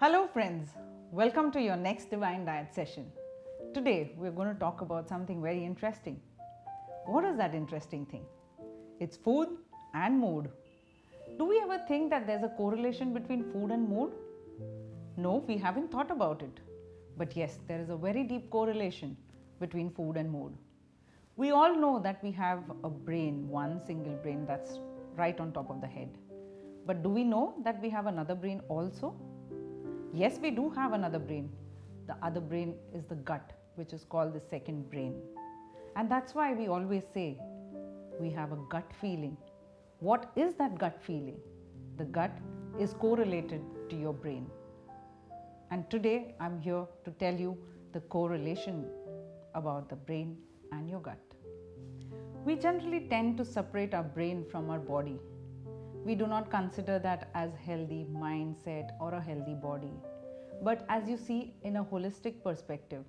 Hello friends, welcome to your next Divine Diet session. Today we're going to talk about something very interesting. What is that interesting thing? It's food and mood. Do we ever think that there's a correlation between food and mood? No, we haven't thought about it. But yes, there is a very deep correlation between food and mood. We all know that we have a brain, one single brain that's right on top of the head. But do we know that we have another brain also? Yes, we do have another brain. The other brain is the gut, which is called the second brain. And that's why we always say we have a gut feeling. What is that gut feeling? The gut is correlated to your brain. And today I'm here to tell you the correlation about the brain and your gut. We generally tend to separate our brain from our body. We do not consider that as healthy mindset or a healthy body. But as you see, in a holistic perspective,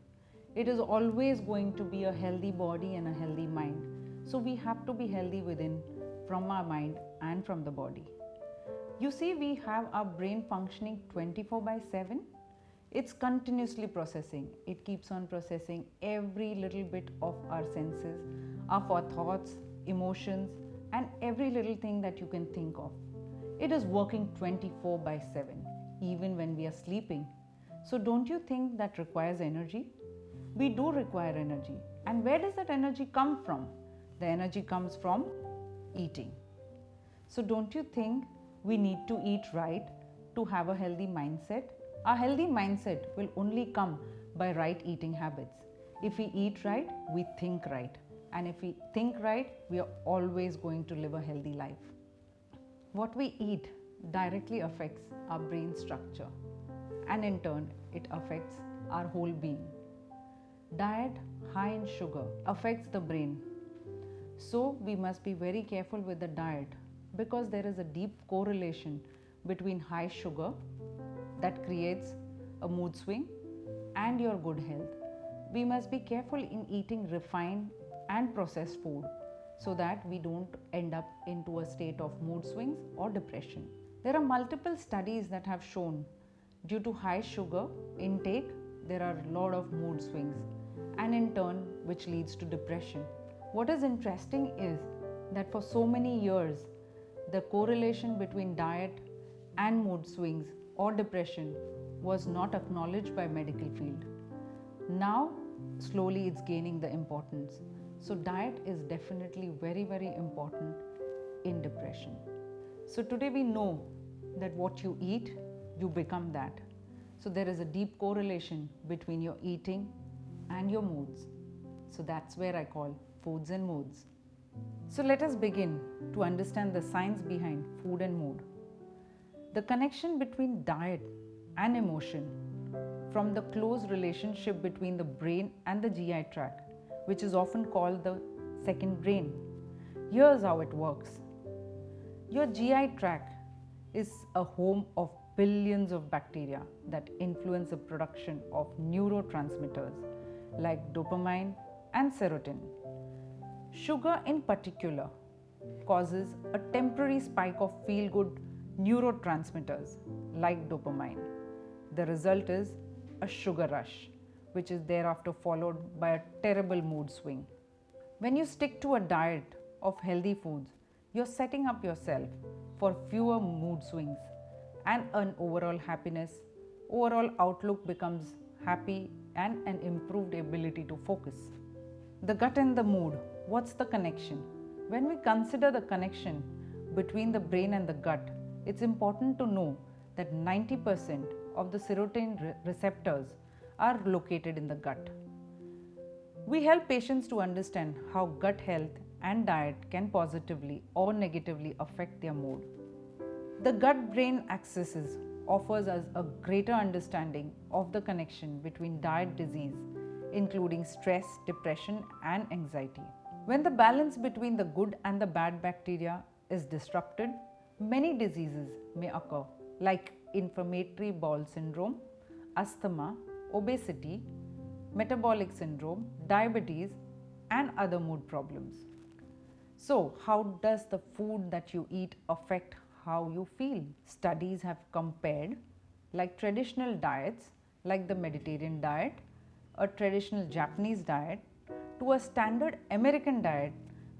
it is always going to be a healthy body and a healthy mind. So we have to be healthy within, from our mind and from the body. You see, we have our brain functioning 24/7. It's continuously processing. It keeps on processing every little bit of our senses, of our thoughts, emotions, and every little thing that you can think of. It is working 24/7, even when we are sleeping. So don't you think that requires energy? We do require energy. And where does that energy come from? The energy comes from eating. So don't you think we need to eat right to have a healthy mindset? A healthy mindset will only come by right eating habits. If we eat right, we think right. And if we think right, we are always going to live a healthy life. What we eat directly affects our brain structure, and in turn, it affects our whole being. Diet high in sugar affects the brain. So we must be very careful with the diet because there is a deep correlation between high sugar that creates a mood swing and your good health. We must be careful in eating refined and processed food so that we don't end up into a state of mood swings or depression. There are multiple studies that have shown due to high sugar intake, there are a lot of mood swings and in turn which leads to depression. What is interesting is that for so many years, the correlation between diet and mood swings or depression was not acknowledged by medical field. Now, slowly it's gaining the importance. So diet is definitely very, very important in depression. So today we know that what you eat, you become that. So there is a deep correlation between your eating and your moods. So that's where I call foods and moods. So let us begin to understand the science behind food and mood. The connection between diet and emotion, from the close relationship between the brain and the GI tract, which is often called the second brain. Here's how it works. Your GI tract is a home of billions of bacteria that influence the production of neurotransmitters like dopamine and serotonin. Sugar in particular causes a temporary spike of feel-good neurotransmitters like dopamine. The result is a sugar rush, which is thereafter followed by a terrible mood swing. When you stick to a diet of healthy foods, you're setting up yourself for fewer mood swings and an overall happiness. Overall outlook becomes happy and an improved ability to focus. The gut and the mood, what's the connection? When we consider the connection between the brain and the gut, it's important to know that 90% of the serotonin receptors are located in the gut. We help patients to understand how gut health and diet can positively or negatively affect their mood. The gut-brain axis offers us a greater understanding of the connection between diet disease, including stress, depression, and anxiety. When the balance between the good and the bad bacteria is disrupted, many diseases may occur, like inflammatory bowel syndrome, asthma, obesity, metabolic syndrome, diabetes, and other mood problems. So, how does the food that you eat affect how you feel? Studies have compared like traditional diets like the Mediterranean diet, a traditional Japanese diet, to a standard American diet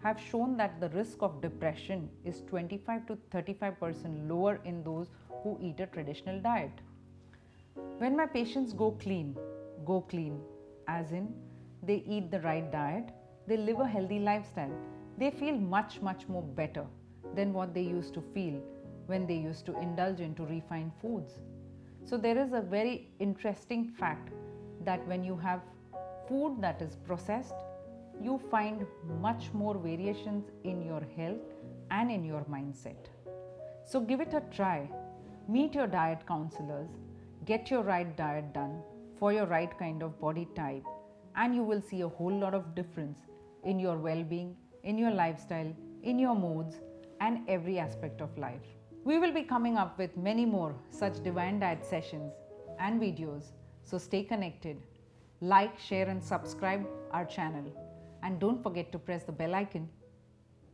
have shown that the risk of depression is 25 to 35% lower in those who eat a traditional diet. When my patients go clean as in they eat the right diet, they live a healthy lifestyle, they feel much more better than what they used to feel when they used to indulge into refined foods. So there is a very interesting fact that when you have food that is processed, you find much more variations in your health and in your mindset. So give it a try. Meet your diet counselors, get your right diet done for your right kind of body type, and you will see a whole lot of difference in your well-being, in your lifestyle, in your moods, and every aspect of life. We will be coming up with many more such Divine Diet sessions and videos, so stay connected. Like, share and subscribe our channel, and don't forget to press the bell icon